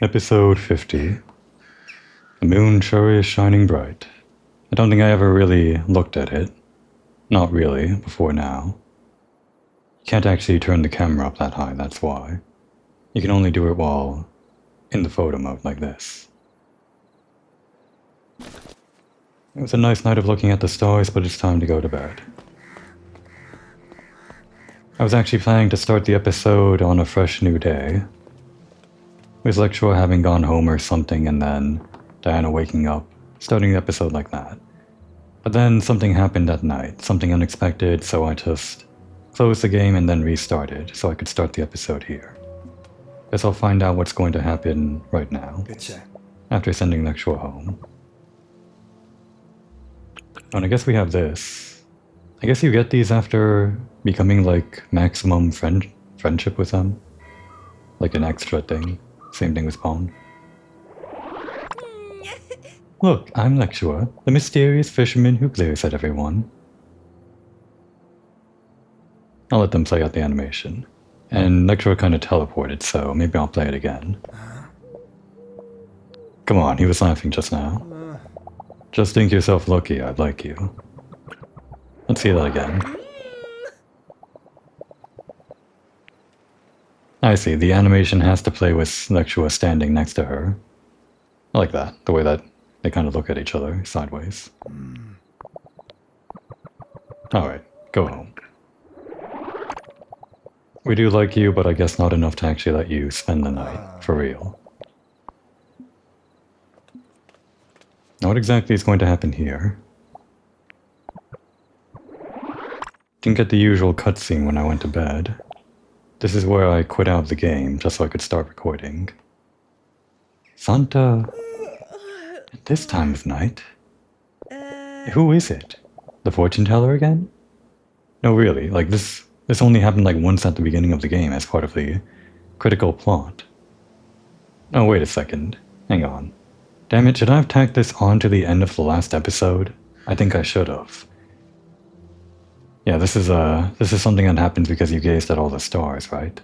Episode 50. The moon sure is shining bright. I don't think I ever really looked at it. Not really, before now. You can't actually turn the camera up that high, that's why. You can only do it while in the photo mode like this. It was a nice night of looking at the stars, but it's time to go to bed. I was actually planning to start the episode on a fresh new day, with Lecture having gone home or something, and then Diana waking up, starting the episode like that. But then something happened at night, something unexpected, so I just closed the game and then restarted, so I could start the episode here. Guess I'll find out what's going to happen right now, Good check. after sending Lecture home. Oh, and I guess we have this. I guess you get these after becoming like maximum friendship with them. Like an extra thing. Same thing with Spawn. Look, I'm Lectua, the mysterious fisherman who glares at everyone. I'll let them play out the animation. And Lectua kind of teleported, so maybe I'll play it again. Come on, he was laughing just now. Just think yourself lucky I'd like you. Let's see that again. I see, the animation has to play with Lectua standing next to her. I like that, the way that they kind of look at each other, sideways. Alright, go home. We do like you, but I guess not enough to actually let you spend the night, for real. Now what exactly is going to happen here? Didn't get the usual cutscene when I went to bed. This is where I quit out the game, just so I could start recording. Santa... At this time of night? Who is it? The fortune teller again? No, really, like this only happened like once at the beginning of the game as part of the critical plot. Oh, wait a second. Hang on. Damn it, should I have tacked this on to the end of the last episode? I think I should have. Yeah, this is something that happens because you gazed at all the stars, right?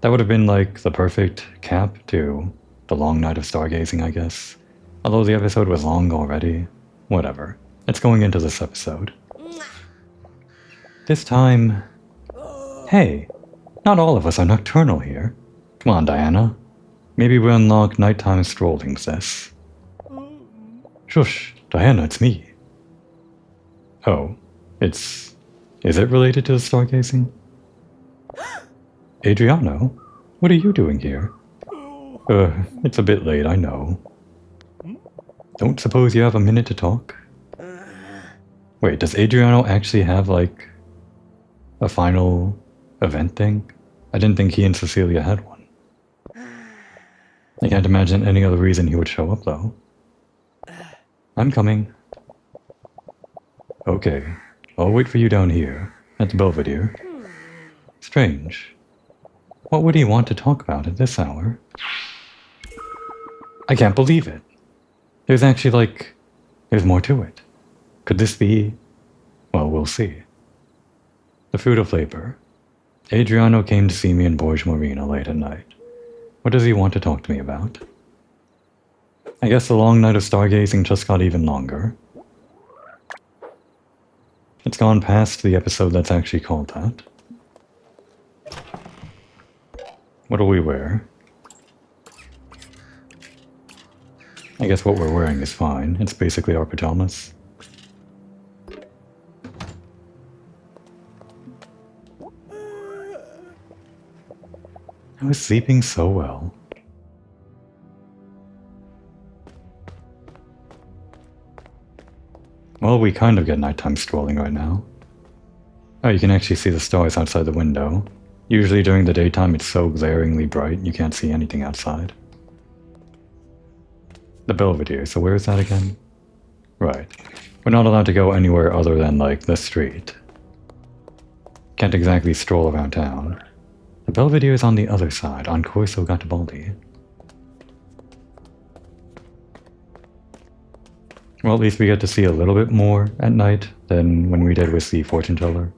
That would have been like the perfect cap to the long night of stargazing, I guess. Although the episode was long already. Whatever. It's going into this episode. This time... Hey, not all of us are nocturnal here. Come on, Diana. Maybe we unlock nighttime strolling this. Shush, Diana, it's me. Oh, is it related to the stargazing? Adriano, what are you doing here? It's a bit late, I know. Don't suppose you have a minute to talk? Wait, does Adriano actually have, like, a final event thing? I didn't think he and Cecilia had one. I can't imagine any other reason he would show up, though. I'm coming. Okay, I'll wait for you down here, at the Belvedere. Strange. What would he want to talk about at this hour? I can't believe it. There's actually, like, there's more to it. Could this be... Well, we'll see. The fruit of labor. Adriano came to see me in Borges Marina late at night. What does he want to talk to me about? I guess the long night of stargazing just got even longer. It's gone past the episode that's actually called that. What'll we wear? I guess what we're wearing is fine. It's basically our pajamas. I was sleeping so well. Well, we kind of get nighttime strolling right now. Oh, you can actually see the stars outside the window. Usually during the daytime it's so glaringly bright you can't see anything outside. The Belvedere, so where is that again? Right. We're not allowed to go anywhere other than, like, the street. Can't exactly stroll around town. The Belvedere is on the other side, on Corso Garibaldi. Well, at least we get to see a little bit more at night than when we did with the fortune teller.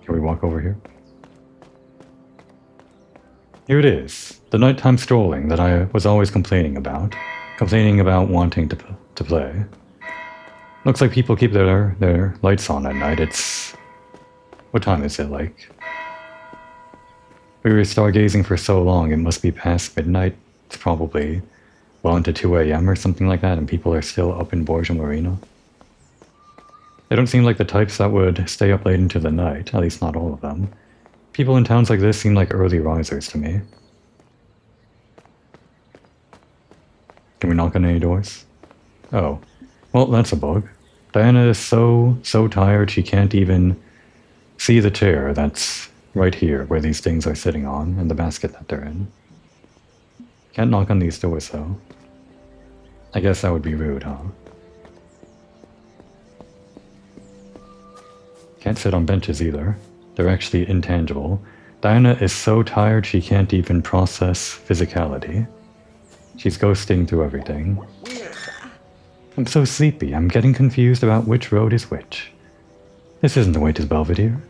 Can we walk over here? Here it is, the nighttime strolling that I was always complaining about wanting to play. Looks like people keep their lights on at night. It's... what time is it, like? We were stargazing for so long, it must be past midnight. It's probably well into 2 a.m. or something like that, and people are still up in Borgia Marina. They don't seem like the types that would stay up late into the night, at least not all of them. People in towns like this seem like early risers to me. Can we knock on any doors? Oh. Well, that's a bug. Diana is so tired she can't even see the chair that's right here where these things are sitting on and the basket that they're in. Can't knock on these doors though. I guess that would be rude, huh? Can't sit on benches either. They're actually intangible. Diana is so tired she can't even process physicality. She's ghosting through everything. I'm so sleepy, I'm getting confused about which road is which. This isn't the way to Belvedere.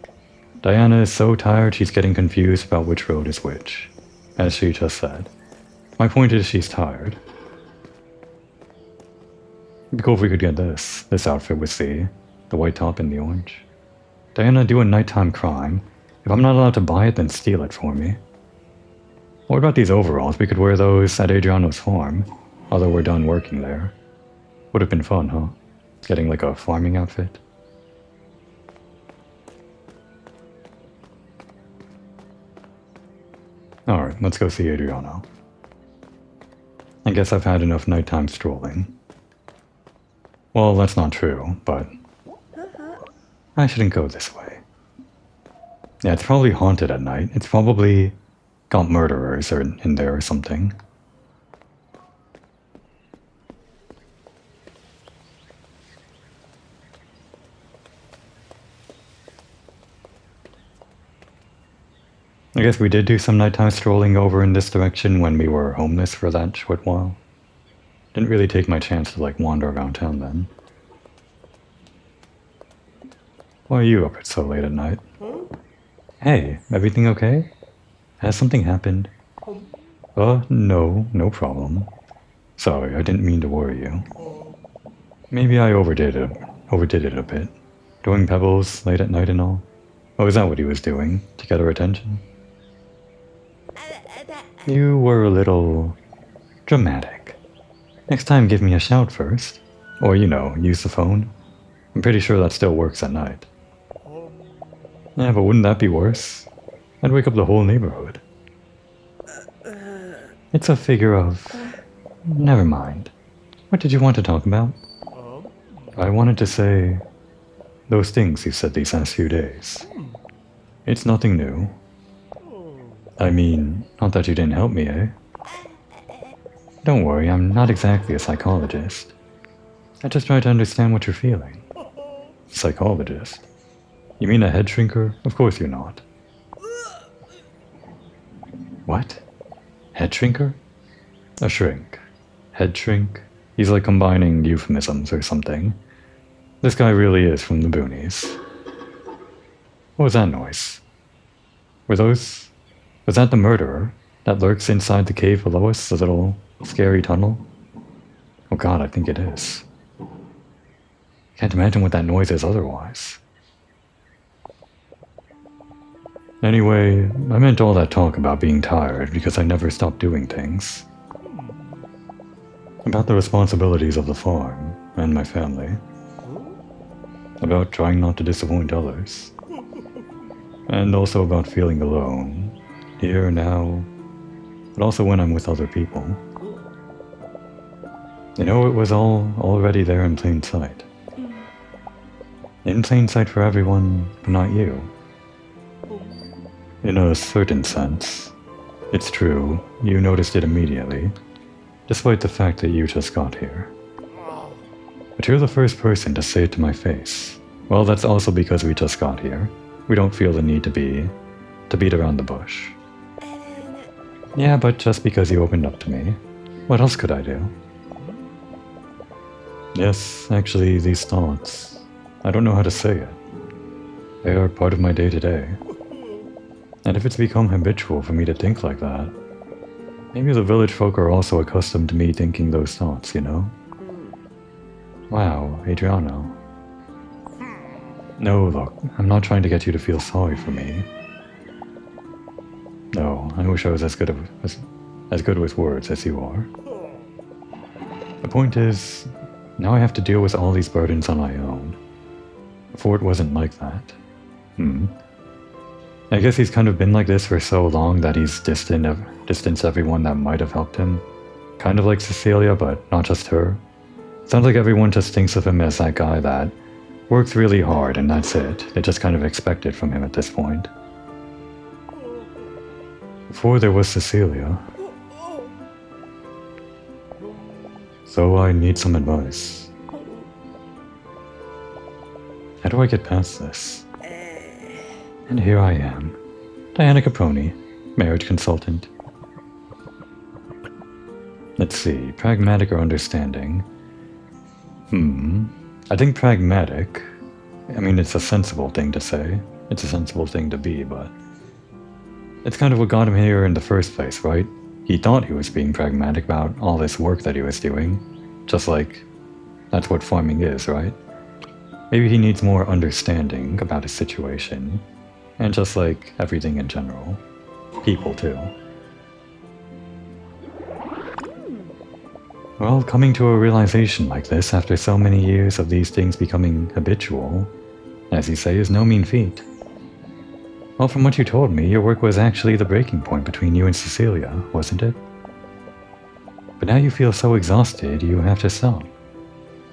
Diana is so tired she's getting confused about which road is which, as she just said. My point is she's tired. It'd be cool if we could get this outfit with the white top and the orange. Diana, do a nighttime crime. If I'm not allowed to buy it, then steal it for me. What about these overalls? We could wear those at Adriano's farm, although we're done working there. Would have been fun, huh? Getting like a farming outfit. Alright, let's go see Adriano. I guess I've had enough nighttime strolling. Well, that's not true, but I shouldn't go this way. Yeah, it's probably haunted at night. It's probably got murderers in there or something. I guess we did do some nighttime strolling over in this direction when we were homeless for that short while. Didn't really take my chance to like wander around town then. Why are you up so late at night? Hey, everything okay? Has something happened? No problem. Sorry, I didn't mean to worry you. Maybe I overdid it a bit. Doing pebbles late at night and all. Oh, is that what he was doing? To get her attention? You were a little dramatic. Next time give me a shout first. Or, you know, use the phone. I'm pretty sure that still works at night. Yeah, but wouldn't that be worse? I'd wake up the whole neighborhood. It's a figure of... Never mind. What did you want to talk about? I wanted to say... those things you said these last few days. It's nothing new. I mean, not that you didn't help me, eh? Don't worry, I'm not exactly a psychologist. I just try to understand what you're feeling. Psychologist? You mean a head shrinker? Of course you're not. What? Head shrinker? A shrink. Head shrink? He's like combining euphemisms or something. This guy really is from the boonies. What was that noise? Was that the murderer that lurks inside the cave below us, the little scary tunnel? Oh god, I think it is. Can't imagine what that noise is otherwise. Anyway, I meant all that talk about being tired because I never stopped doing things. About the responsibilities of the farm and my family. About trying not to disappoint others. And also about feeling alone, here, now, but also when I'm with other people. You know, it was all already there in plain sight. In plain sight for everyone, but not you. In a certain sense, it's true, you noticed it immediately, despite the fact that you just got here. But you're the first person to say it to my face. Well, that's also because we just got here. We don't feel the need to beat around the bush. Yeah, but just because you opened up to me, what else could I do? Yes, actually, these thoughts, I don't know how to say it. They are part of my day-to-day. And if it's become habitual for me to think like that, maybe the village folk are also accustomed to me thinking those thoughts, you know? Wow, Adriano. No, look, I'm not trying to get you to feel sorry for me. No, I wish I was as good with words as you are. The point is, now I have to deal with all these burdens on my own. Before it wasn't like that. I guess he's kind of been like this for so long that he's distanced everyone that might have helped him. Kind of like Cecilia, but not just her. Sounds like everyone just thinks of him as that guy that works really hard and that's it. They just kind of expect it from him at this point. Before there was Cecilia. So I need some advice. How do I get past this? And here I am, Diana Caproni, marriage consultant. Let's see, pragmatic or understanding? I think pragmatic. I mean, it's a sensible thing to say. It's a sensible thing to be, but it's kind of what got him here in the first place, right? He thought he was being pragmatic about all this work that he was doing. Just like, that's what farming is, right? Maybe he needs more understanding about his situation. And just like everything in general. People too. Well, coming to a realization like this after so many years of these things becoming habitual, as you say, is no mean feat. Well, from what you told me, your work was actually the breaking point between you and Cecilia, wasn't it? But now you feel so exhausted, you have to stop.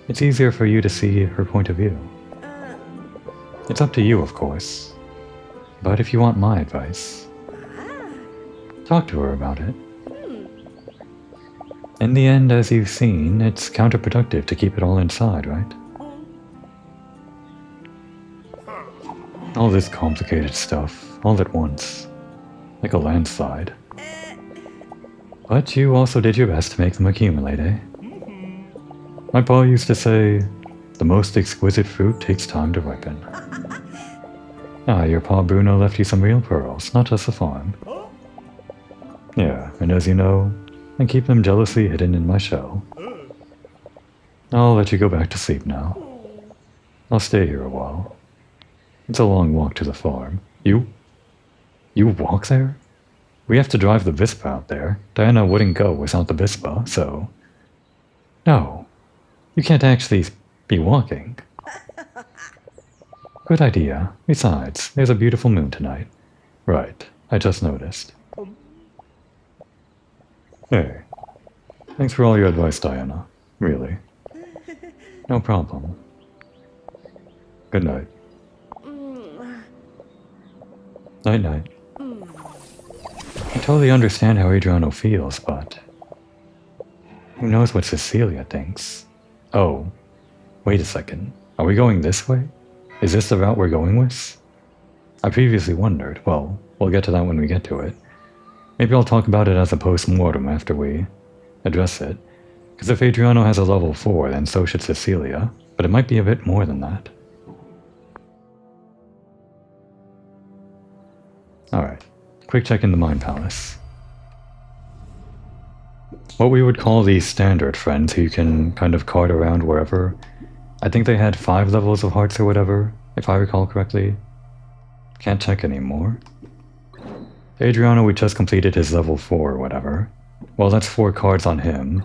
It's easier for you to see her point of view. It's up to you, of course. But if you want my advice, talk to her about it. In the end, as you've seen, it's counterproductive to keep it all inside, right? All this complicated stuff, all at once, like a landslide. But you also did your best to make them accumulate, eh? My pa used to say, the most exquisite fruit takes time to ripen. Your pa Bruno left you some real pearls, not just a farm. Yeah, and as you know, I keep them jealously hidden in my shell. I'll let you go back to sleep now. I'll stay here a while. It's a long walk to the farm. You walk there? We have to drive the Vespa out there. Diana wouldn't go without the Vespa, so... No, you can't actually be walking. Good idea. Besides, there's a beautiful moon tonight. Right, I just noticed. Hey, thanks for all your advice, Diana. Really. No problem. Good night. Night-night. I totally understand how Adriano feels, but... who knows what Cecilia thinks? Oh, wait a second. Are we going this way? Is this the route we're going with? I previously wondered. Well, we'll get to that when we get to it. Maybe I'll talk about it as a post-mortem after we address it. Because if Adriano has a level 4, then so should Cecilia. But it might be a bit more than that. Alright, quick check in the Mind Palace. What we would call the standard friends who you can kind of cart around wherever. I think they had 5 levels of hearts or whatever, if I recall correctly. Can't check anymore. Adriano, we just completed his level 4 or whatever. Well, that's 4 cards on him.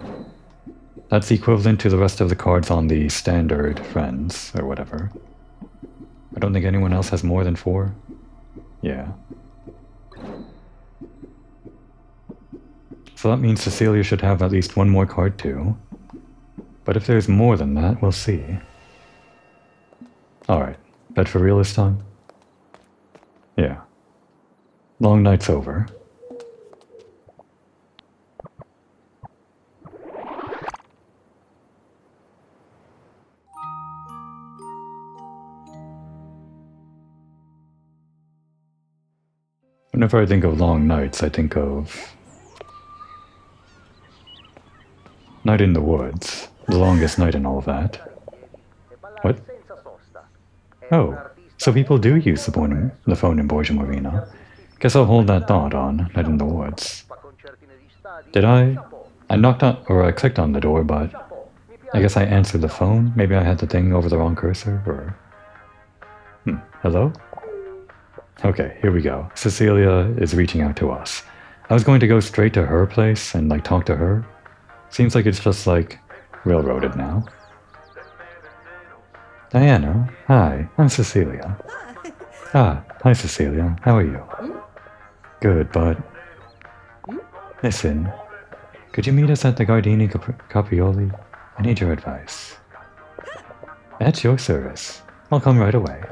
That's equivalent to the rest of the cards on the standard friends or whatever. I don't think anyone else has more than 4. Yeah. So that means Cecilia should have at least 1 more card too. But if there's more than that, we'll see. Alright, bet for real this time? Yeah. Long night's over. Whenever I think of long nights, I think of... Night in the woods. The longest night and all of that. What? Oh, so people do use the phone in Borgia Marina. Guess I'll hold that thought on Night in the Woods. Did I? I knocked on, or I clicked on the door, but I guess I answered the phone. Maybe I had the thing over the wrong cursor, or... Hello? Okay, here we go. Cecilia is reaching out to us. I was going to go straight to her place and, like, talk to her. Seems like it's just, like, railroaded now. Diana, hi, I'm Cecilia. Ah, hi Cecilia, how are you? Good, but... Listen, could you meet us at the Gardini Caprioli? I need your advice. At your service. I'll come right away.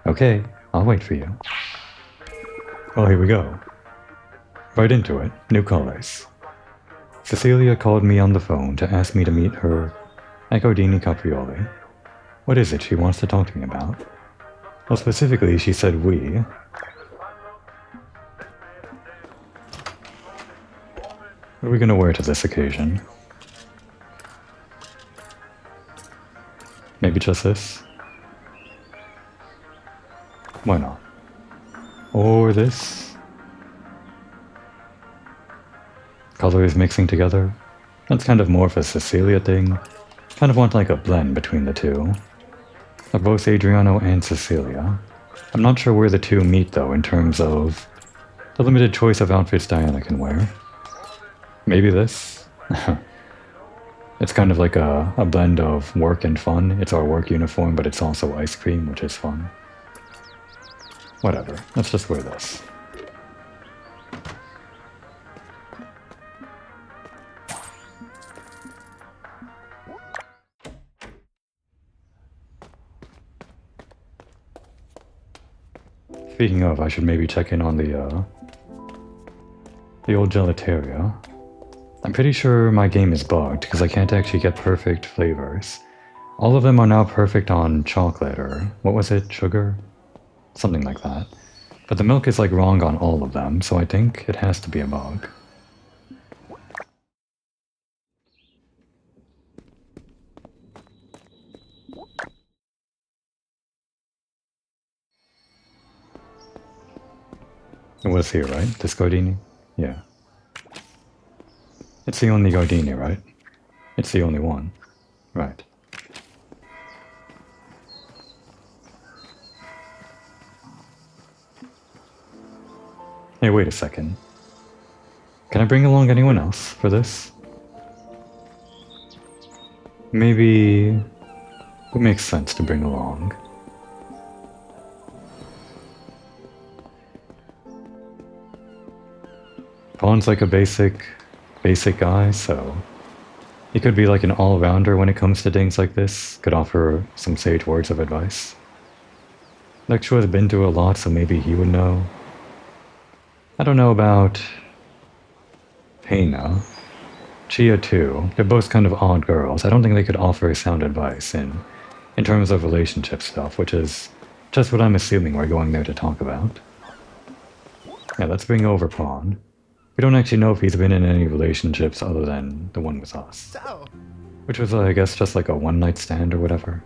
Okay, I'll wait for you. Oh, here we go. Right into it, new colors. Cecilia called me on the phone to ask me to meet her at Gardini Caprioli. What is it she wants to talk to me about? Well, specifically, she said we. What are we gonna wear to this occasion? Maybe just this? Why not? Or this? Colors mixing together? That's kind of more of a Cecilia thing. Kind of want like a blend between the two. Of both Adriano and Cecilia. I'm not sure where the two meet though in terms of the limited choice of outfits Diana can wear. Maybe this? It's kind of like a blend of work and fun. It's our work uniform, but it's also ice cream, which is fun. Whatever, let's just wear this. Speaking of, I should maybe check in on the old gelateria. I'm pretty sure my game is bugged because I can't actually get perfect flavors. All of them are now perfect on chocolate or, what was it, sugar? Something like that. But the milk is like wrong on all of them, so I think it has to be a bug. It was here, right? This Gardini? Yeah. It's the only Gardini, right? It's the only one. Right. Hey, wait a second. Can I bring along anyone else for this? Maybe... Who makes sense to bring along? Pawn's like a basic guy, so... He could be like an all-rounder when it comes to things like this. Could offer some sage words of advice. Lecture has been through a lot, so maybe he would know. I don't know about... Peina. Chia too. They're both kind of odd girls. I don't think they could offer sound advice in terms of relationship stuff, which is just what I'm assuming we're going there to talk about. Yeah, let's bring over Pawn. We don't actually know if he's been in any relationships other than the one with us. Which was, I guess, just like a one-night stand or whatever.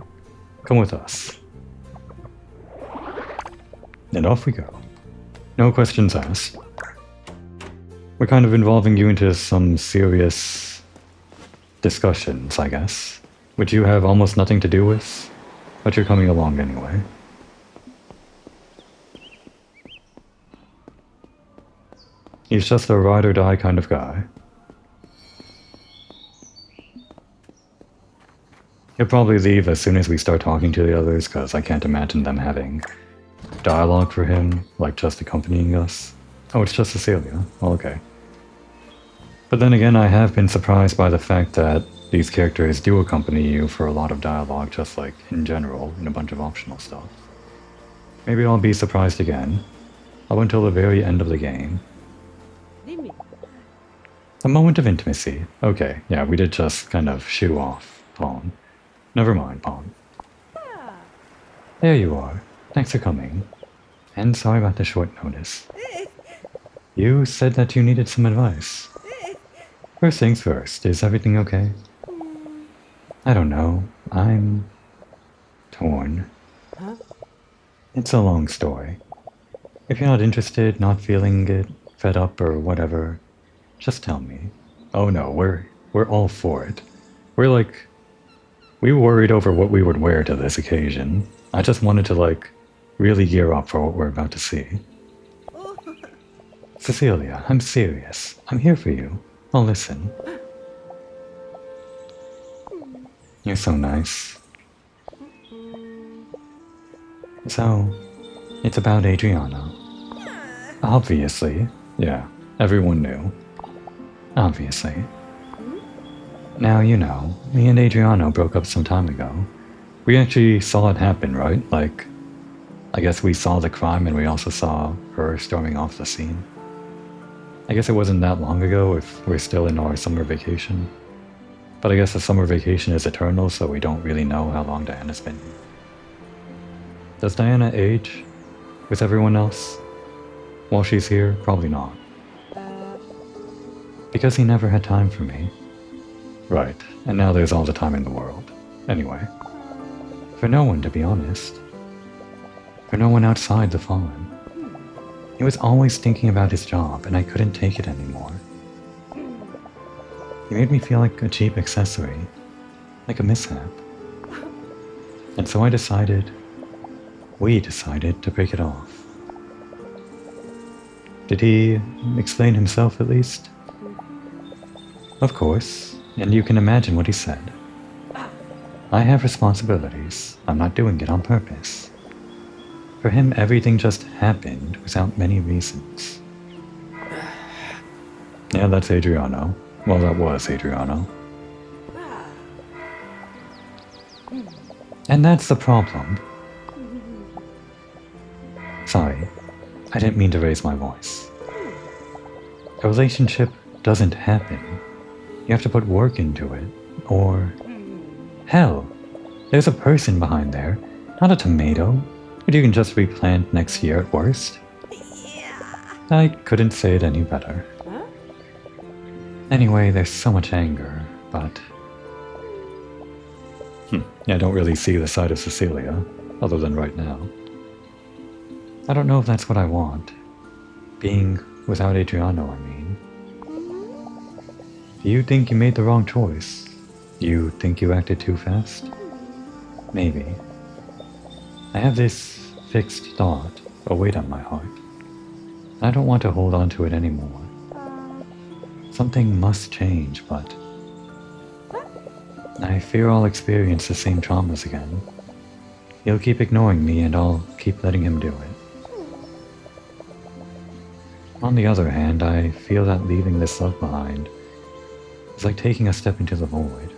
Come with us. And off we go. No questions asked. We're kind of involving you into some serious discussions, I guess, which you have almost nothing to do with, but you're coming along anyway. He's just a ride-or-die kind of guy. He'll probably leave as soon as we start talking to the others, because I can't imagine them having dialogue for him, like just accompanying us. Oh, it's just Cecilia. Oh, okay. But then again, I have been surprised by the fact that these characters do accompany you for a lot of dialogue, just like in general, in a bunch of optional stuff. Maybe I'll be surprised again. Up until the very end of the game. A moment of intimacy. Okay, yeah, we did just kind of shoo off Pawn. Never mind, Pawn. There you are. Thanks for coming. And sorry about the short notice. You said that you needed some advice. First things first, is everything okay? I don't know. I'm... torn. It's a long story. If you're not interested, not feeling it, fed up or whatever, just tell me. Oh no, we're all for it. We worried over what we would wear to this occasion. I just wanted to really gear up for what we're about to see. Cecilia, I'm serious. I'm here for you. I'll listen. You're so nice. So, it's about Adriano. Obviously. Yeah, everyone knew. Obviously. Now, you know, me and Adriano broke up some time ago. We actually saw it happen, right? I guess we saw the crime and we also saw her storming off the scene. I guess it wasn't that long ago if we're still in our summer vacation. But I guess the summer vacation is eternal, so we don't really know how long Diana's been here. Does Diana age with everyone else while she's here? Probably not. Because he never had time for me. Right, and now there's all the time in the world. Anyway. For no one, to be honest. For no one outside the Fallen. He was always thinking about his job, and I couldn't take it anymore. He made me feel like a cheap accessory. Like a mishap. And so we decided to break it off. Did he explain himself at least? Of course, and you can imagine what he said. I have responsibilities. I'm not doing it on purpose. For him, everything just happened without many reasons. Yeah, that's Adriano. Well, that was Adriano. And that's the problem. Sorry, I didn't mean to raise my voice. A relationship doesn't happen. You have to put work into it, or... Hell, there's a person behind there, not a tomato, that you can just replant next year at worst. I couldn't say it any better. Anyway, there's so much anger, but... I don't really see the side of Cecilia, other than right now. I don't know if that's what I want. Being without Adriano, I mean. Do you think you made the wrong choice? You think you acted too fast? Maybe. I have this fixed thought, a weight on my heart. I don't want to hold on to it anymore. Something must change, but... I fear I'll experience the same traumas again. He'll keep ignoring me and I'll keep letting him do it. On the other hand, I feel that leaving this love behind is like taking a step into the void.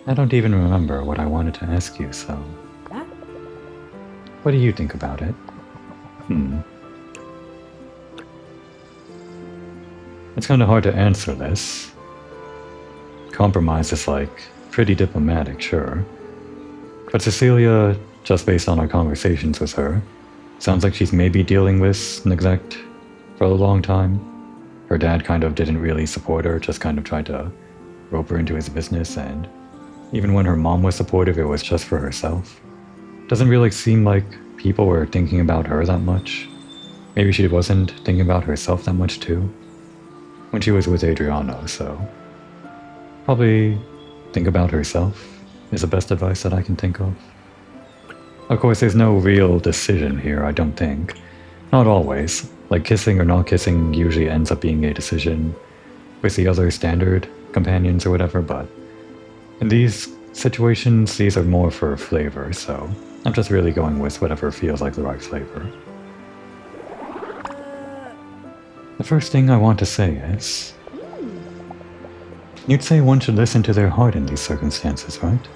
I don't even remember what I wanted to ask you, so... What do you think about it? It's kinda hard to answer this. Compromise is pretty diplomatic, sure. But Cecilia, just based on our conversations with her, sounds like she's maybe dealing with neglect for a long time. Her dad kind of didn't really support her, just kind of tried to rope her into his business, and even when her mom was supportive, it was just for herself. Doesn't really seem like people were thinking about her that much. Maybe she wasn't thinking about herself that much too, when she was with Adriano, so... Probably think about herself is the best advice that I can think of. Of course, there's no real decision here, I don't think. Not always. Like, kissing or not kissing usually ends up being a decision with the other standard companions or whatever, but in these situations, these are more for flavor, so I'm just really going with whatever feels like the right flavor. The first thing I want to say is... You'd say one should listen to their heart in these circumstances, right?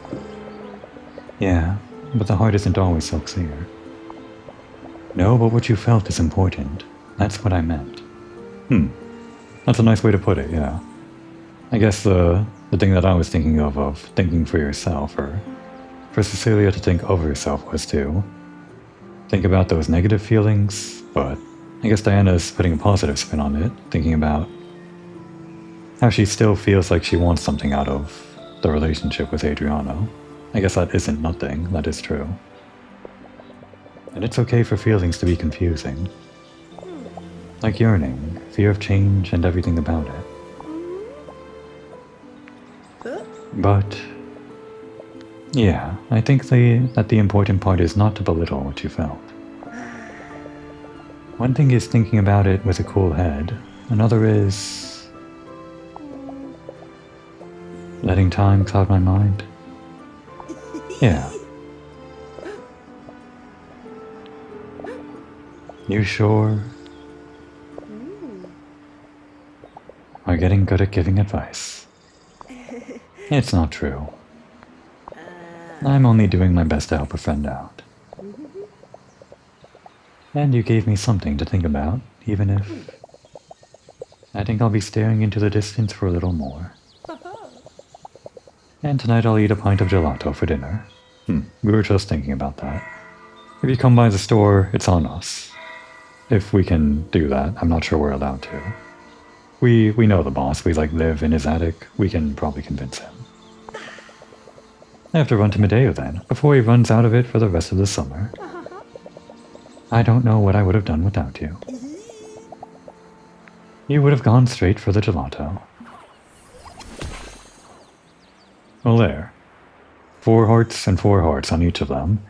Yeah, but the heart isn't always so clear. No, but what you felt is important. That's what I meant. That's a nice way to put it, yeah. I guess the thing that I was thinking of thinking for yourself, or for Cecilia to think of herself, was to think about those negative feelings, but I guess Diana's putting a positive spin on it, thinking about how she still feels like she wants something out of the relationship with Adriano. I guess that isn't nothing, that is true. And it's okay for feelings to be confusing. Like yearning, fear of change, and everything about it. But yeah, I think that the important part is not to belittle what you felt. One thing is thinking about it with a cool head. Another is letting time cloud my mind. Yeah. You sure are getting good at giving advice. It's not true. I'm only doing my best to help a friend out. And you gave me something to think about, even if I think I'll be staring into the distance for a little more. And tonight I'll eat a pint of gelato for dinner. We were just thinking about that. If you come by the store, it's on us. If we can do that, I'm not sure we're allowed to. We know the boss, we live in his attic, we can probably convince him. I have to run to Medeo then, before he runs out of it for the rest of the summer. I don't know what I would have done without you. You would have gone straight for the gelato. Well there. 4 hearts and 4 hearts on each of them,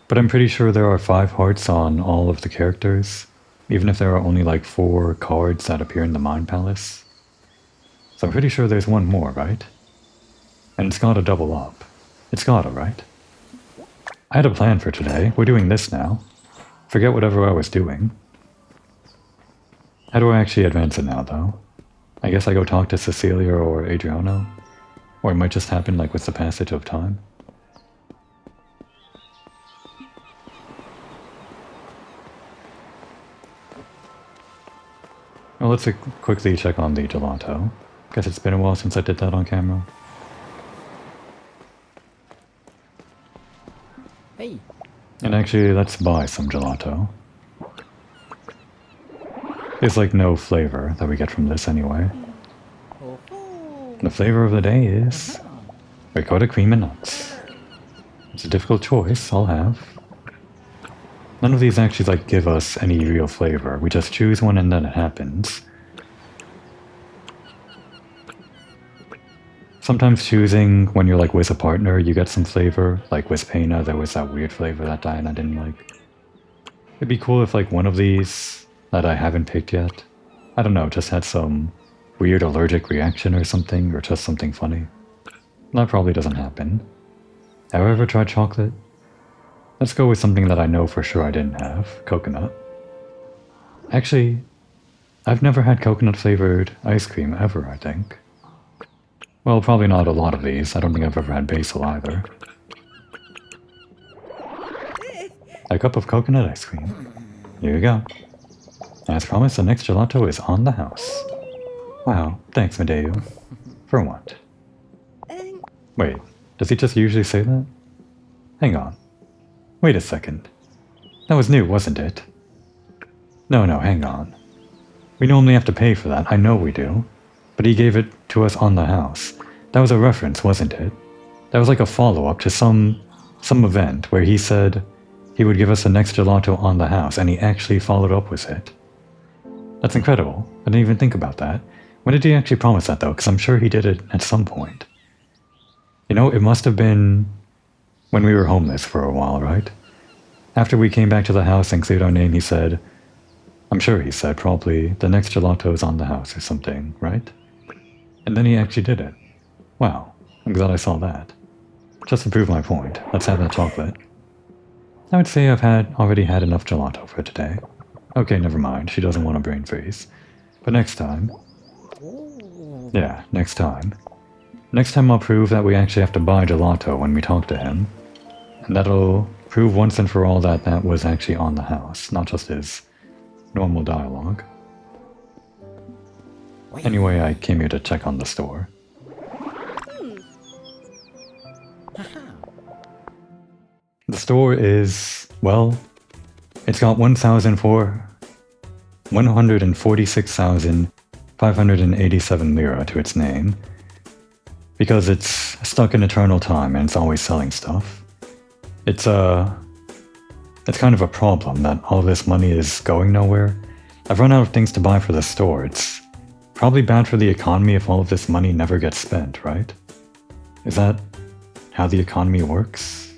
but I'm pretty sure there are 5 hearts on all of the characters, even if there are only 4 cards that appear in the Mind Palace. So I'm pretty sure there's one more, right? And it's gotta double up. It's gotta, right? I had a plan for today. We're doing this now. Forget whatever I was doing. How do I actually advance it now, though? I guess I go talk to Cecilia or Adriano? Or it might just happen with the passage of time? Well, let's quickly check on the gelato. Guess it's been a while since I did that on camera. Hey. And actually, let's buy some gelato. There's no flavor that we get from this anyway. The flavor of the day is ricotta cream and nuts. It's a difficult choice, I'll have. None of these actually give us any real flavor. We just choose one and then it happens. Sometimes choosing when you're with a partner, you get some flavor. Like with Pena, there was that weird flavor that Diana didn't like. It'd be cool if one of these that I haven't picked yet, I don't know, just had some weird allergic reaction or something, or just something funny. That probably doesn't happen. Have I ever tried chocolate? Let's go with something that I know for sure I didn't have. Coconut. Actually, I've never had coconut flavored ice cream ever, I think. Well, probably not a lot of these. I don't think I've ever had basil either. A cup of coconut ice cream. Here you go. As promised, the next gelato is on the house. Wow, thanks, Medeo. For what? Wait, does he just usually say that? Hang on. Wait a second. That was new, wasn't it? No, hang on. We normally have to pay for that, I know we do. But he gave it to us on the house. That was a reference, wasn't it? That was a follow-up to some event where he said he would give us the next gelato on the house, and he actually followed up with it. That's incredible. I didn't even think about that. When did he actually promise that, though? Because I'm sure he did it at some point. You know, it must have been when we were homeless for a while, right? After we came back to the house and cleared our name, he said, I'm sure he said probably, the next gelato is on the house or something, right? And then he actually did it. Wow, I'm glad I saw that. Just to prove my point, let's have that chocolate. I would say I've already had enough gelato for today. Okay, never mind, she doesn't want a brain freeze. But next time... Yeah, next time. Next time I'll prove that we actually have to buy gelato when we talk to him. And that'll prove once and for all that that was actually on the house, not just his normal dialogue. Anyway, I came here to check on the store. The store is, well, it's got 146,587 lira to its name. Because it's stuck in eternal time and it's always selling stuff. It's It's kind of a problem that all this money is going nowhere. I've run out of things to buy for the store. It's probably bad for the economy if all of this money never gets spent, right? Is that how the economy works?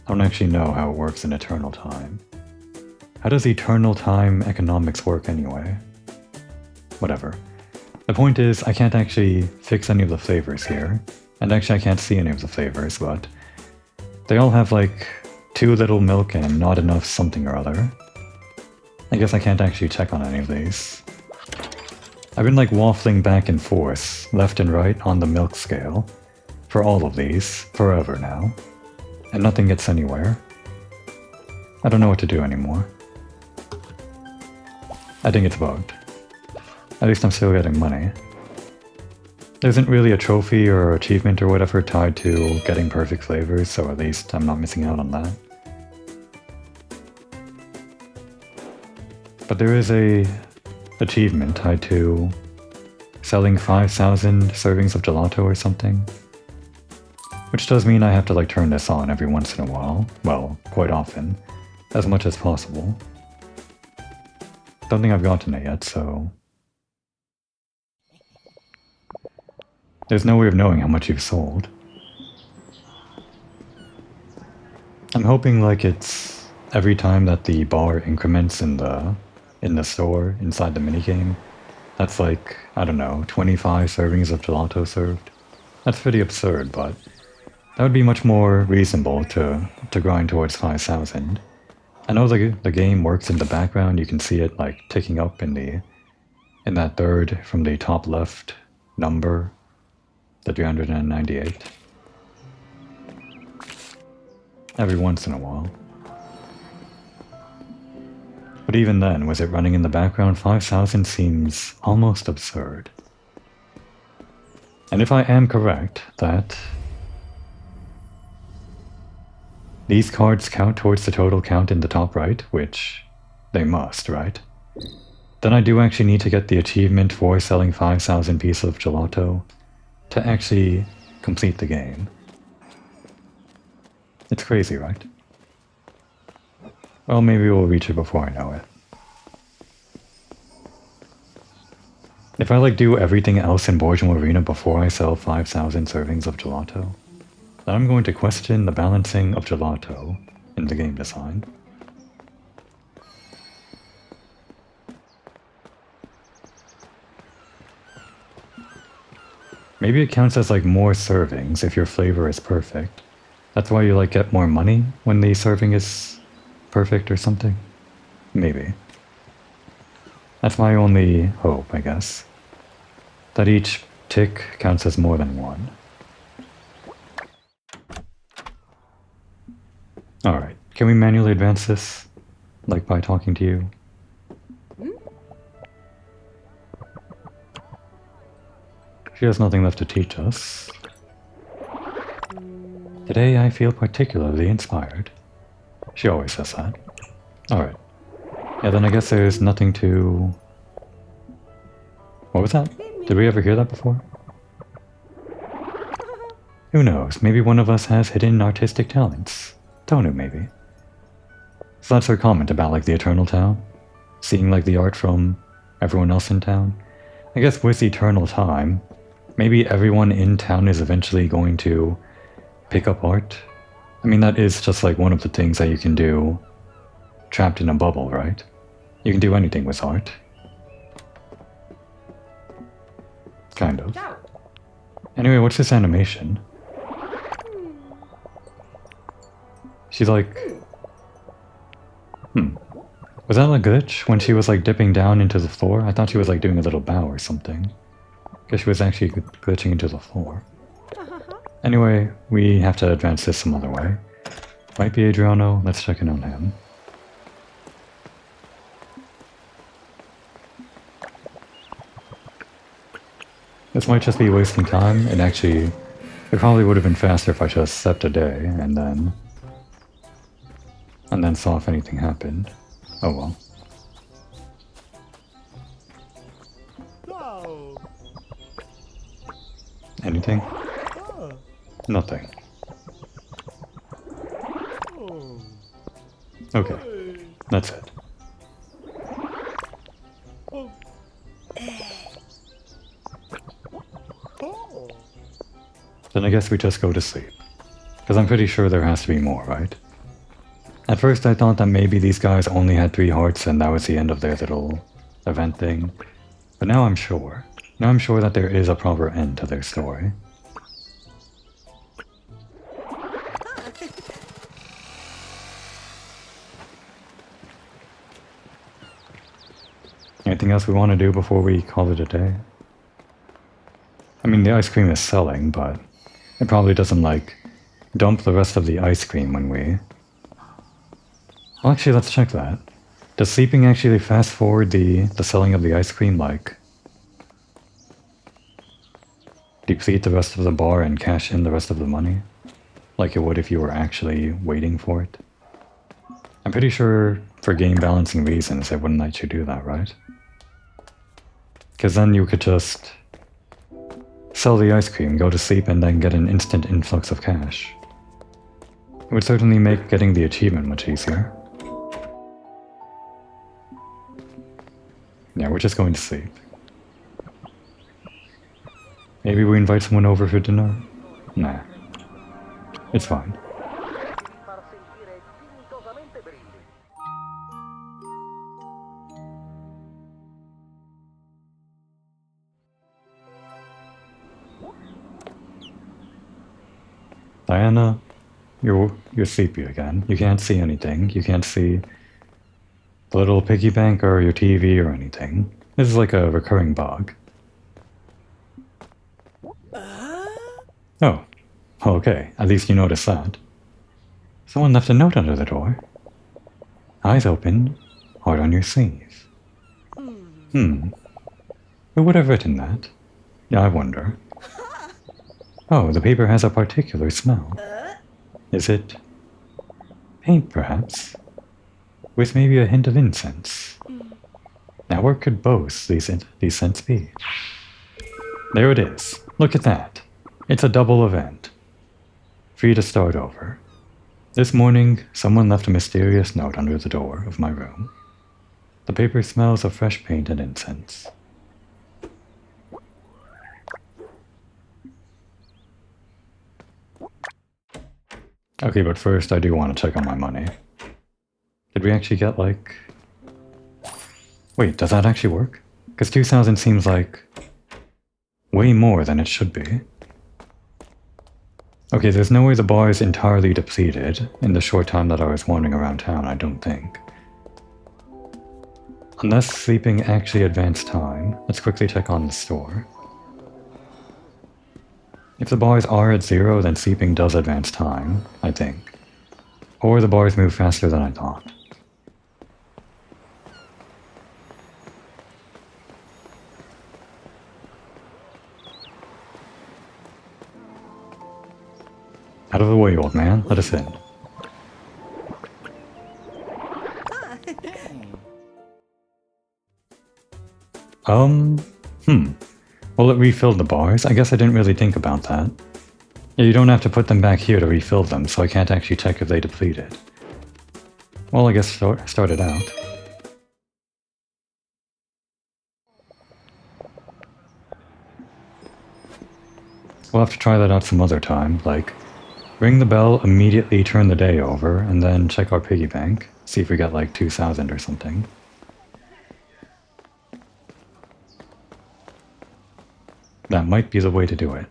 I don't actually know how it works in Eternal Time. How does Eternal Time economics work anyway? Whatever. The point is, I can't actually fix any of the flavors here. And actually I can't see any of the flavors, but they all have like too little milk and not enough something or other. I guess I can't actually check on any of these. I've been like waffling back and forth, left and right on the milk scale, for all of these, forever now. And nothing gets anywhere. I don't know what to do anymore. I think it's bugged. At least I'm still getting money. There isn't really a trophy or achievement or whatever tied to getting perfect flavors, so at least I'm not missing out on that. But there is a achievement tied to selling 5,000 servings of gelato or something. Which does mean I have to like turn this on every once in a while. Well, quite often. As much as possible. Don't think I've gotten it yet, so... There's no way of knowing how much you've sold. I'm hoping like it's every time that the bar increments in the store, inside the minigame. That's like, I don't know, 25 servings of gelato served. That's pretty absurd, but that would be much more reasonable to grind towards 5,000. I know the game works in the background, you can see it like ticking up in that third from the top left number, the 398. Every once in a while. But even then, was it running in the background? 5,000 seems almost absurd. And if I am correct that these cards count towards the total count in the top right, which they must, right? Then I do actually need to get the achievement for selling 5,000 pieces of gelato to actually complete the game. It's crazy, right? Well, maybe we'll reach it before I know it. If I like do everything else in Borgem Arena before I sell 5,000 servings of gelato, then I'm going to question the balancing of gelato in the game design. Maybe it counts as like more servings if your flavor is perfect. That's why you like get more money when the serving is perfect or something? Maybe. That's my only hope, I guess. That each tick counts as more than one. Alright, can we manually advance this? Like by talking to you? She has nothing left to teach us. Today I feel particularly inspired. She always says that. Alright. Yeah, then I guess there's nothing to... What was that? Did we ever hear that before? Who knows? Maybe one of us has hidden artistic talents. Tonu, maybe. So that's her comment about, like, the Eternal Town? Seeing, like, the art from everyone else in town? I guess with Eternal Time, maybe everyone in town is eventually going to pick up art. I mean, that is just like one of the things that you can do trapped in a bubble, right? You can do anything with art. Kind of. Anyway, what's this animation? She's like... Was that a glitch when she was like dipping down into the floor? I thought she was like doing a little bow or something. Guess she was actually glitching into the floor. Anyway, we have to advance this some other way. Might be Adriano, let's check in on him. This might just be wasting time, and actually, it probably would have been faster if I just slept a day, and then saw if anything happened. Oh well. Anything? Nothing. Okay, that's it. Then I guess we just go to sleep. Because I'm pretty sure there has to be more, right? At first I thought that maybe these guys only had 3 hearts and that was the end of their little event thing. But now I'm sure. Now I'm sure that there is a proper end to their story. Anything else we want to do before we call it a day? I mean, the ice cream is selling, but it probably doesn't, like, dump the rest of the ice cream when we... Well, actually, let's check that. Does sleeping actually fast forward the selling of the ice cream, like... deplete the rest of the bar and cash in the rest of the money? Like it would if you were actually waiting for it? I'm pretty sure for game balancing reasons it wouldn't let you do that, right? Because then you could just sell the ice cream, go to sleep, and then get an instant influx of cash. It would certainly make getting the achievement much easier. Yeah, we're just going to sleep. Maybe we invite someone over for dinner? Nah. It's fine. Diana, you're sleepy again. You can't see anything. You can't see the little piggy bank or your TV or anything. This is like a recurring bug. Oh. Okay, at least you noticed that. Someone left a note under the door. Eyes open, heart on your sleeve. Who would have written that? Yeah, I wonder. Oh, the paper has a particular smell. Is it paint, perhaps? With maybe a hint of incense. Now where could both these scents be? There it is. Look at that. It's a double event. Free to start over. This morning, someone left a mysterious note under the door of my room. The paper smells of fresh paint and incense. Okay, but first I do want to check on my money. Did we actually get, like... Wait, does that actually work? Because 2,000 seems like... way more than it should be. Okay, there's no way the bar is entirely depleted in the short time that I was wandering around town, I don't think. Unless sleeping actually advanced time, let's quickly check on the store. If the bars are at 0, then sleeping does advance time, I think. Or the bars move faster than I thought. Out of the way, old man. Let us in. Well, it refilled the bars. I guess I didn't really think about that. Yeah, you don't have to put them back here to refill them, so I can't actually check if they depleted. Well, I guess start it out. We'll have to try that out some other time, like ring the bell, immediately turn the day over, and then check our piggy bank, see if we got like 2,000 or something. That might be the way to do it.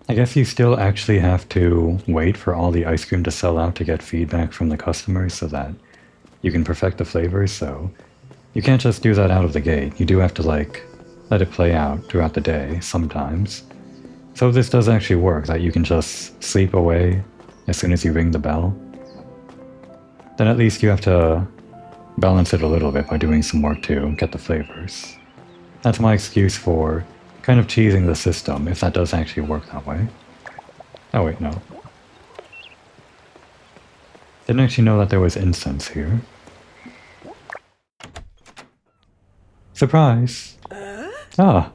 I guess you still actually have to wait for all the ice cream to sell out to get feedback from the customers so that you can perfect the flavors, so you can't just do that out of the gate. You do have to, like, let it play out throughout the day sometimes. So this does actually work, that you can just sleep away as soon as you ring the bell. Then at least you have to balance it a little bit by doing some work to get the flavors. That's my excuse for kind of cheesing the system, if that does actually work that way. Oh wait, no. Didn't actually know that there was incense here. Surprise! Ah!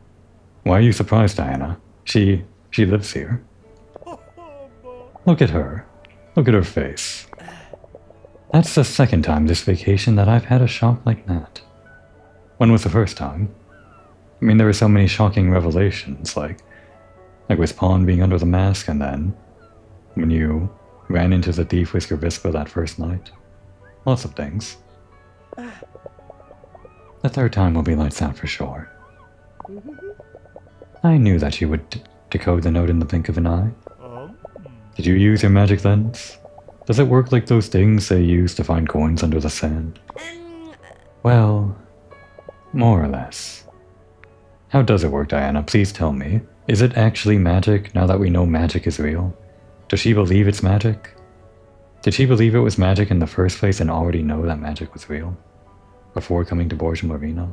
Why are you surprised, Diana? She She lives here. Look at her. Look at her face. That's the second time this vacation that I've had a shock like that. When was the first time? I mean, there were so many shocking revelations, like with Pawn being under the mask, and then when you ran into the thief with your Vispa that first night. Lots of things. The third time will be lights out for sure. I knew that you would decode the note in the blink of an eye. Did you use your magic lens? Does it work like those things they use to find coins under the sand? Well, more or less. How does it work, Diana? Please tell me. Is it actually magic now that we know magic is real? Does she believe it's magic? Did she believe it was magic in the first place and already know that magic was real? Before coming to Borgia Marina?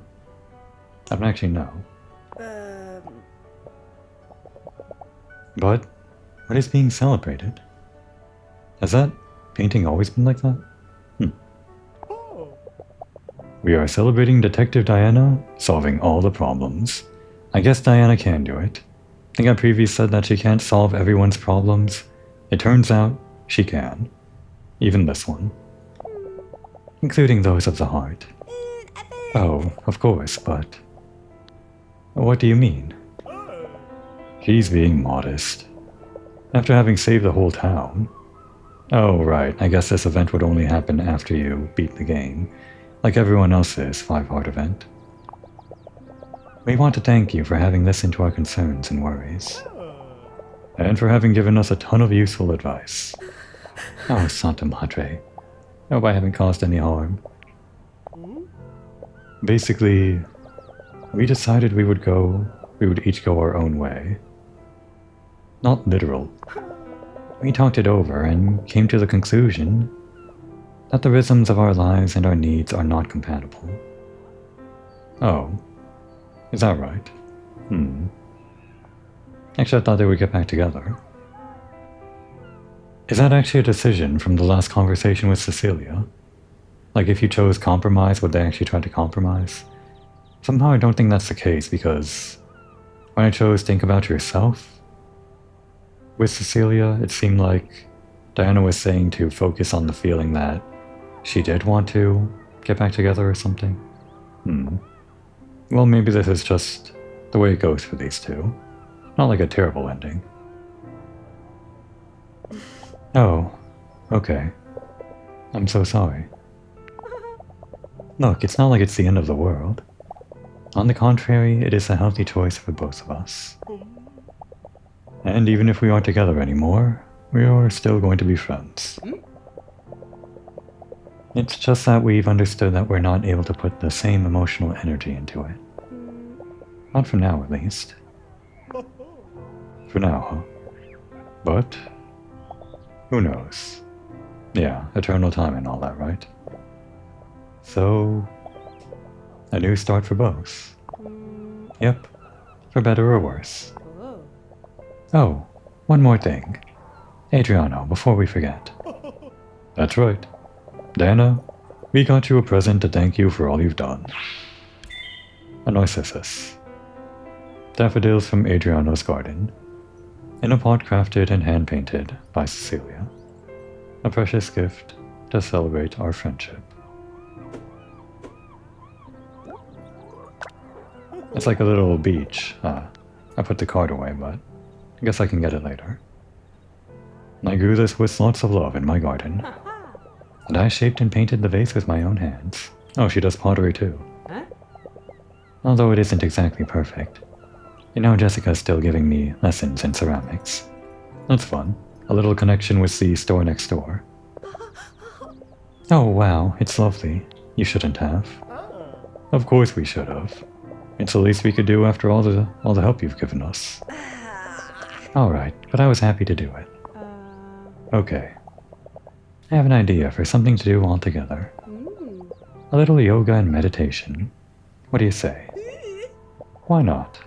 I don't actually know. But what is being celebrated? Has that painting always been like that? We are celebrating Detective Diana solving all the problems. I guess Diana can do it. I think I previously said that she can't solve everyone's problems. It turns out she can. Even this one. Including those of the heart. Oh, of course, but... What do you mean? She's being modest. After having saved the whole town. Oh, right, I guess this event would only happen after you beat the game. Like everyone else's 5-heart event. We want to thank you for having listened to our concerns and worries. And for having given us a ton of useful advice. Oh, Santa Madre. Hope I haven't caused any harm. Basically, we decided we would each go our own way. Not literal. We talked it over and came to the conclusion that the rhythms of our lives and our needs are not compatible. Oh, is that right? Actually, I thought they would get back together. Is that actually a decision from the last conversation with Cecilia? Like, if you chose compromise, would they actually try to compromise? Somehow I don't think that's the case, because when I chose think about yourself with Cecilia, it seemed like Diana was saying to focus on the feeling that she did want to get back together or something. Well, maybe this is just the way it goes for these two. Not like a terrible ending. Oh, okay. I'm so sorry. Look, it's not like it's the end of the world. On the contrary, it is a healthy choice for both of us. And even if we aren't together anymore, we are still going to be friends. It's just that we've understood that we're not able to put the same emotional energy into it. Not for now, at least. For now, huh? But who knows? Yeah, eternal time and all that, right? So, a new start for both. Yep, for better or worse. Oh, one more thing. Adriano, before we forget. That's right. Diana, we got you a present to thank you for all you've done. A narcissus. Daffodils from Adriano's garden. In a pot crafted and hand-painted by Cecilia. A precious gift to celebrate our friendship. It's like a little beach. I put the card away, but I guess I can get it later. I grew this with lots of love in my garden. And I shaped and painted the vase with my own hands. Oh, she does pottery too. Although it isn't exactly perfect. You know, Jessica's still giving me lessons in ceramics. That's fun. A little connection with the store next door. Oh wow, it's lovely. You shouldn't have. Of course we should have. It's the least we could do after all the help you've given us. Alright, but I was happy to do it. Okay. I have an idea for something to do all together. A little yoga and meditation. What do you say? Why not?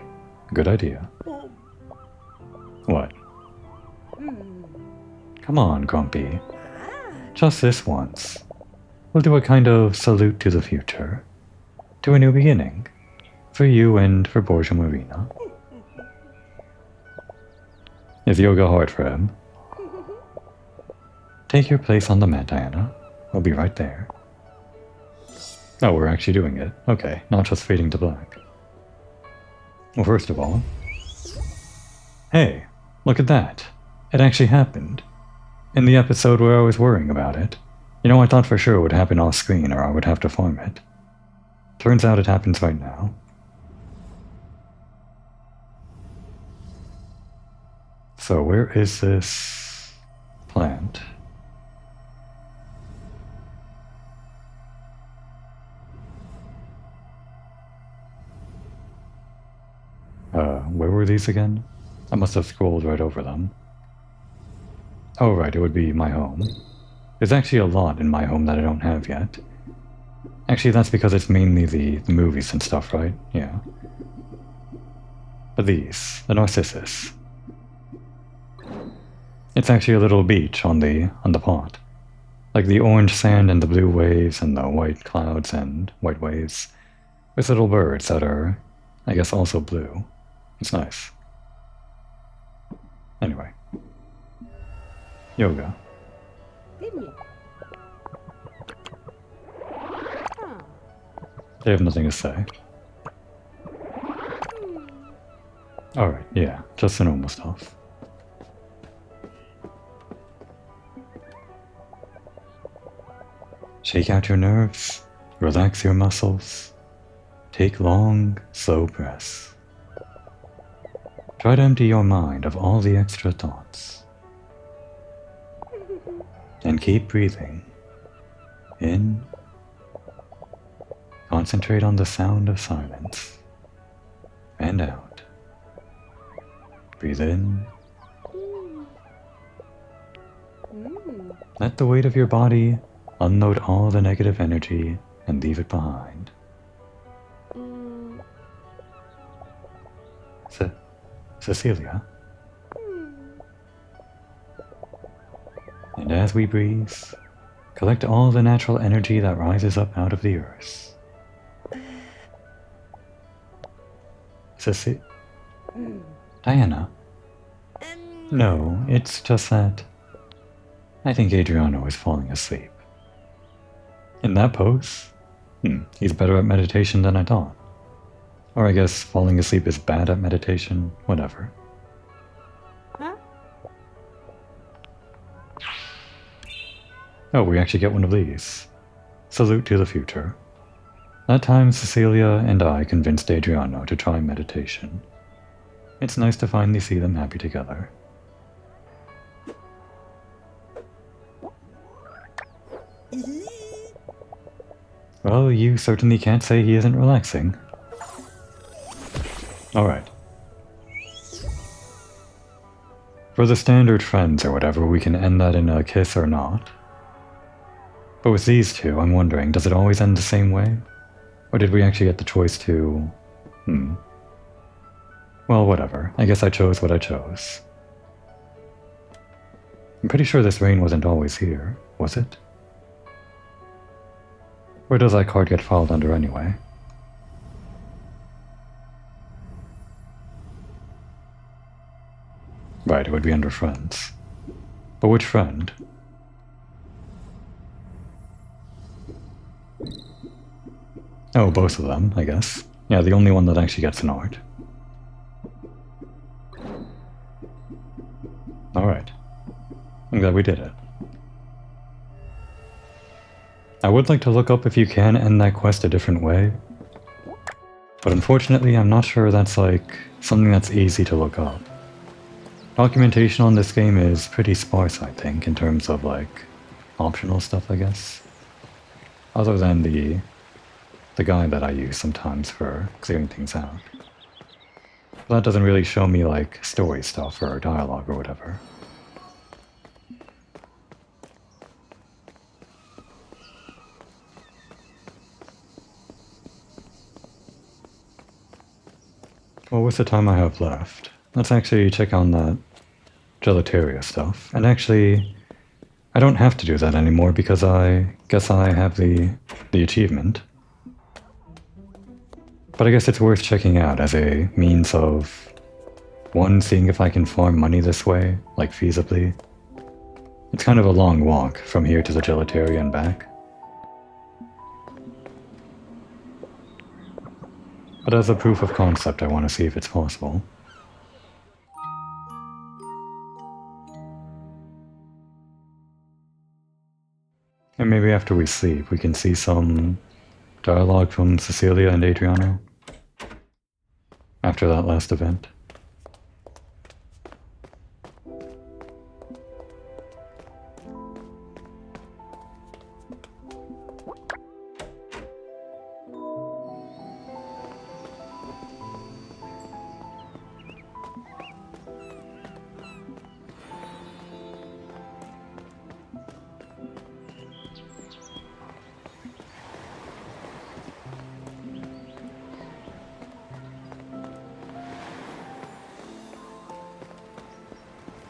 Good idea. What? Come on, Grumpy. Just this once. We'll do a kind of salute to the future. To a new beginning. For you and for Borgia Marina. Is yoga hard for him? Take your place on the mat, Diana. We'll be right there. Oh, we're actually doing it. Okay, not just fading to black. Well, first of all... Hey, look at that. It actually happened. In the episode where I was worrying about it. You know, I thought for sure it would happen off screen or I would have to farm it. Turns out it happens right now. So where is this plant? Where were these again? I must have scrolled right over them. Oh right, it would be my home. There's actually a lot in my home that I don't have yet. Actually, that's because it's mainly the movies and stuff, right? Yeah. But these, the Narcissus. It's actually a little beach on the pot. Like the orange sand and the blue waves and the white clouds and white waves. With little birds that are, I guess, also blue. It's nice. Anyway. Yoga. They have nothing to say. Alright, yeah, just the normal stuff. Shake out your nerves, relax your muscles, take long, slow breaths. Try to empty your mind of all the extra thoughts. And keep breathing. In. Concentrate on the sound of silence. And out. Breathe in. Let the weight of your body unload all the negative energy and leave it behind. Cecilia. And as we breathe, collect all the natural energy that rises up out of the earth. Diana? No, it's just that I think Adriano is falling asleep. In that pose? He's better at meditation than I thought. Or I guess falling asleep is bad at meditation, whatever. Huh? Oh, we actually get one of these. Salute to the future. That time Cecilia and I convinced Adriano to try meditation. It's nice to finally see them happy together. Well, you certainly can't say he isn't relaxing. Alright. For the standard friends or whatever, we can end that in a kiss or not. But with these two, I'm wondering, does it always end the same way? Or did we actually get the choice to... Well, whatever. I guess I chose what I chose. I'm pretty sure this rain wasn't always here, was it? Where does that card get filed under anyway? Right, it would be under friends. But which friend? Oh, both of them, I guess. Yeah, the only one that actually gets an art. Alright. I'm glad we did it. I would like to look up if you can end that quest a different way. But unfortunately, I'm not sure that's like something that's easy to look up. Documentation on this game is pretty sparse, I think, in terms of like optional stuff, I guess. Other than the guide that I use sometimes for clearing things out. But that doesn't really show me like story stuff or dialogue or whatever. Well, with the time I have left, let's actually check on that gelateria stuff. And actually, I don't have to do that anymore because I guess I have the achievement. But I guess it's worth checking out as a means of One, seeing if I can farm money this way, like feasibly. It's kind of a long walk from here to the Gelateria and back. But as a proof of concept, I want to see if it's possible. And maybe after we sleep, we can see some dialogue from Cecilia and Adriano after that last event.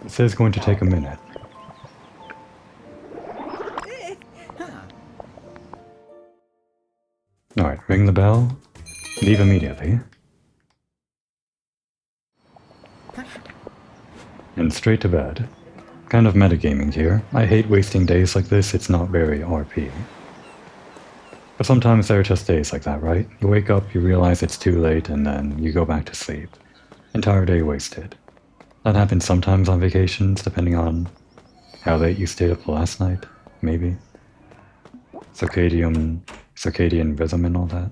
This is going to take a minute. Alright, ring the bell. Leave immediately. And straight to bed. Kind of metagaming here. I hate wasting days like this, it's not very RP. But sometimes there are just days like that, right? You wake up, you realize it's too late, and then you go back to sleep. Entire day wasted. That happens sometimes on vacations, depending on how late you stayed up last night, maybe. Circadian rhythm and all that.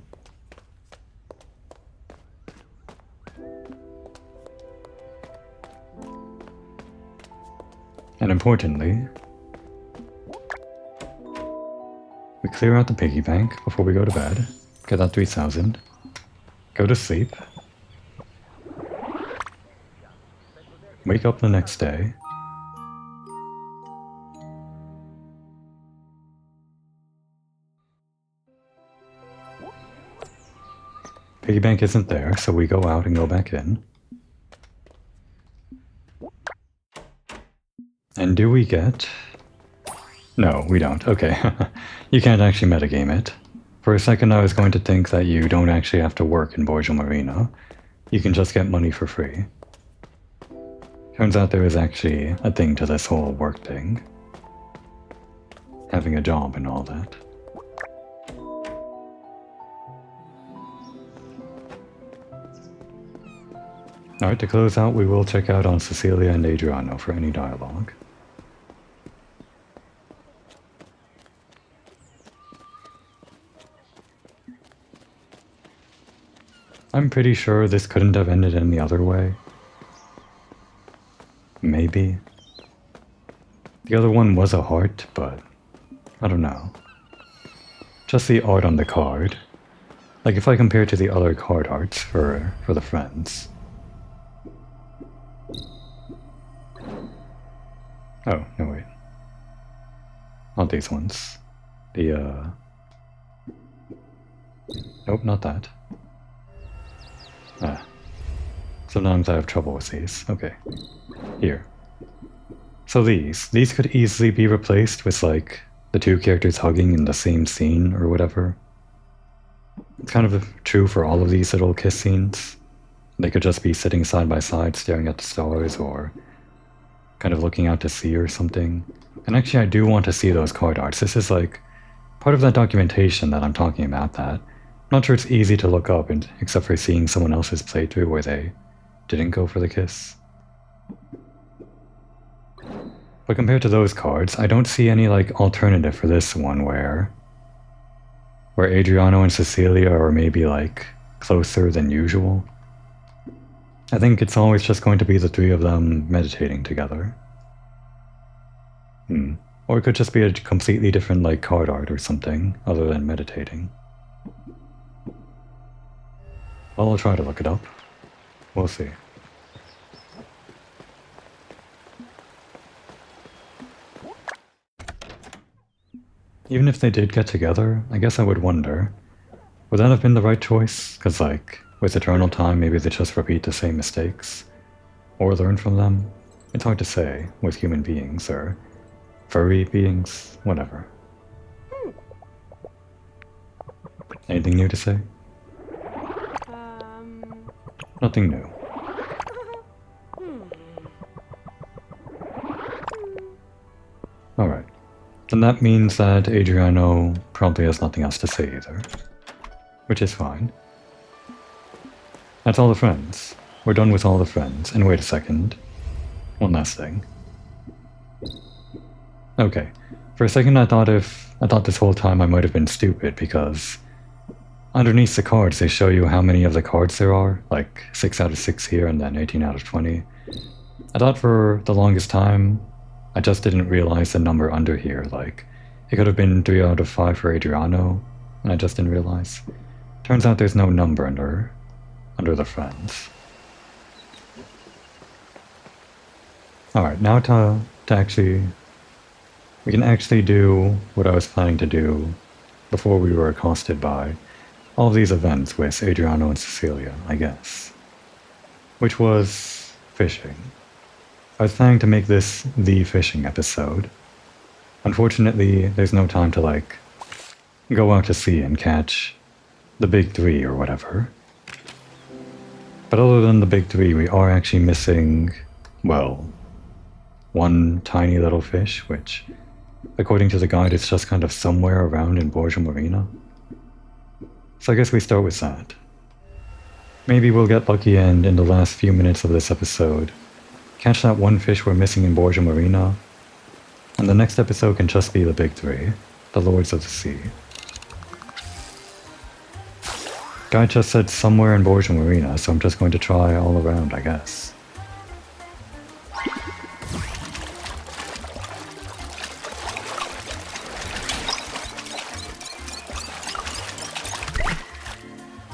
And importantly, we clear out the piggy bank before we go to bed, get that 3,000, go to sleep, wake up the next day, piggy bank isn't there, so we go out and go back in. And do we get... No, we don't. Okay. You can't actually metagame it. For a second I was going to think that you don't actually have to work in Borgia Marina. You can just get money for free. Turns out there is actually a thing to this whole work thing. Having a job and all that. Alright, to close out, we will check out on Cecilia and Adriano for any dialogue. I'm pretty sure this couldn't have ended any other way. Maybe. The other one was a heart, but I don't know. Just the art on the card. Like if I compare to the other card arts for the friends. Oh, no wait. Not these ones. The Nope, not that. Ah. Sometimes I have trouble with these. Okay. Here. So these could easily be replaced with like the two characters hugging in the same scene or whatever. It's kind of true for all of these little kiss scenes. They could just be sitting side by side staring at the stars or kind of looking out to sea or something. And actually I do want to see those card arts. This is like part of that documentation that I'm talking about that I'm not sure it's easy to look up except for seeing someone else's playthrough where they didn't go for the kiss. But compared to those cards, I don't see any like alternative for this one where Adriano and Cecilia are maybe like closer than usual. I think it's always just going to be the three of them meditating together. Or it could just be a completely different like card art or something other than meditating. Well, I'll try to look it up. We'll see. Even if they did get together, I guess I would wonder, would that have been the right choice? Because like, with eternal time, maybe they just repeat the same mistakes. Or learn from them. It's hard to say with human beings, or furry beings, whatever. Anything new to say? Nothing new. then that means that Adriano probably has nothing else to say either. Which is fine. That's all the friends. We're done with all the friends. And wait a second. One last thing. Okay. For a second I thought this whole time I might have been stupid because underneath the cards they show you how many of the cards there are, like 6 out of 6 here and then 18 out of 20. I thought for the longest time I just didn't realize the number under here, like it could have been 3 out of 5 for Adriano, and I just didn't realize. Turns out there's no number under the friends. Alright, now to actually... we can actually do what I was planning to do before we were accosted by all of these events with Adriano and Cecilia, I guess. Which was fishing. I was planning to make this the fishing episode. Unfortunately, there's no time to, like, go out to sea and catch the big 3 or whatever. But other than the big 3, we are actually missing, well, one tiny little fish, which, according to the guide, is just kind of somewhere around in Borgia Marina. So I guess we start with that. Maybe we'll get lucky and, in the last few minutes of this episode, catch that one fish we're missing in Borgia Marina, and the next episode can just be the big 3, the Lords of the Sea. Guy just said somewhere in Borgia Marina, so I'm just going to try all around, I guess.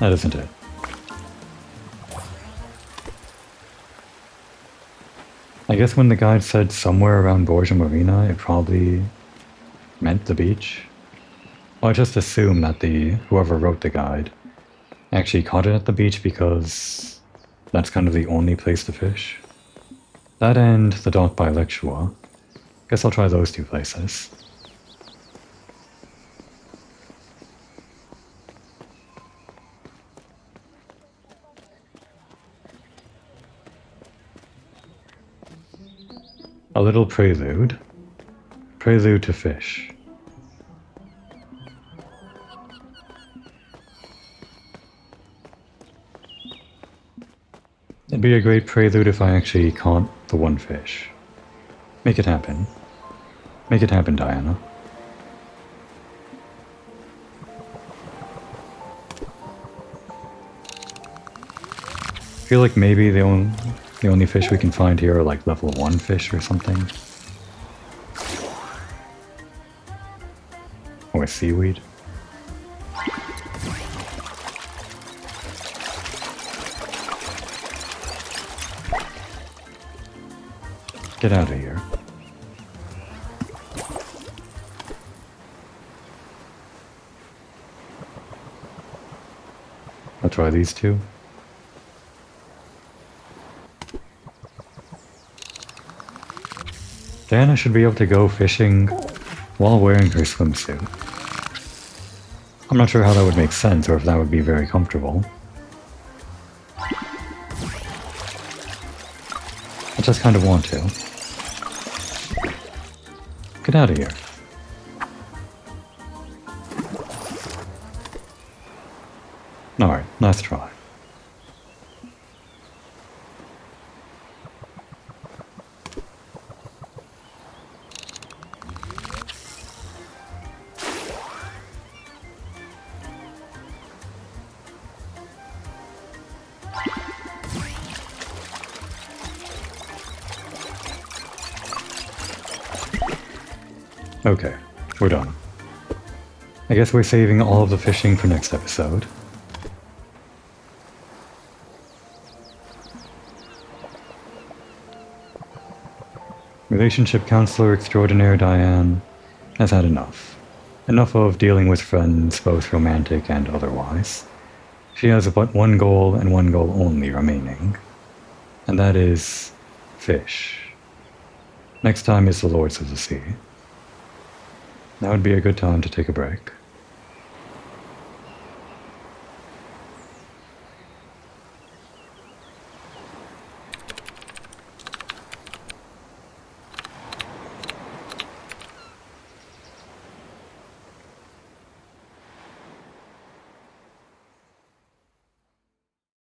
That isn't it. I guess when the guide said somewhere around Borgia Marina, it probably meant the beach. Well, I just assume that whoever wrote the guide actually caught it at the beach because that's kind of the only place to fish. That and the dock by Lexua. Guess I'll try those 2 places. A little prelude. Prelude to fish. It'd be a great prelude if I actually caught the one fish. Make it happen. Make it happen, Diana. I feel like maybe the only fish we can find here are like level 1 fish or something. Or seaweed. Get out of here. I'll try these 2. Diana should be able to go fishing while wearing her swimsuit. I'm not sure how that would make sense or if that would be very comfortable. I just kind of want to. Get out of here. Alright, last try. Okay, we're done. I guess we're saving all of the fishing for next episode. Relationship counselor extraordinaire Diane has had enough. Enough of dealing with friends, both romantic and otherwise. She has but one goal and one goal only remaining. And that is fish. Next time is the Lords of the Sea. That would be a good time to take a break.